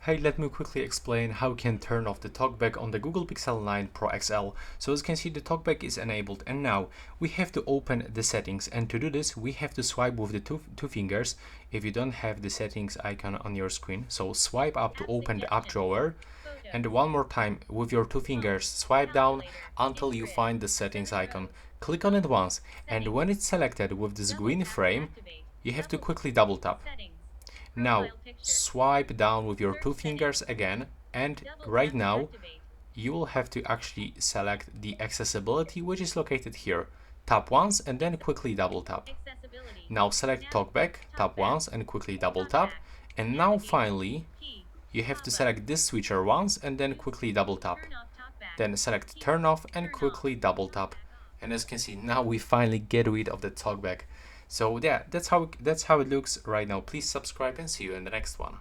Hey, let me quickly explain how you can turn off the Talkback on the Google Pixel 9 Pro XL. So as you can see, the Talkback is enabled, and now we have to open the settings, and to do this we have to swipe with the two fingers if you don't have the settings icon on your screen. So swipe up to open the app drawer, and one more time with your two fingers swipe down until you find the settings icon. Click on it once, and when it's selected with this green frame, you have to quickly double tap. Now swipe down with your two fingers again, and right now you will have to actually select the accessibility, which is located here. Tap once and then quickly double tap. Now select Talkback, tap once and quickly double tap. And now finally you have to select this switcher once and then quickly double tap. Then select turn off and quickly double tap. And as you can see, now we finally get rid of the Talkback. So yeah, that's how it looks right now. Please subscribe and see you in the next one.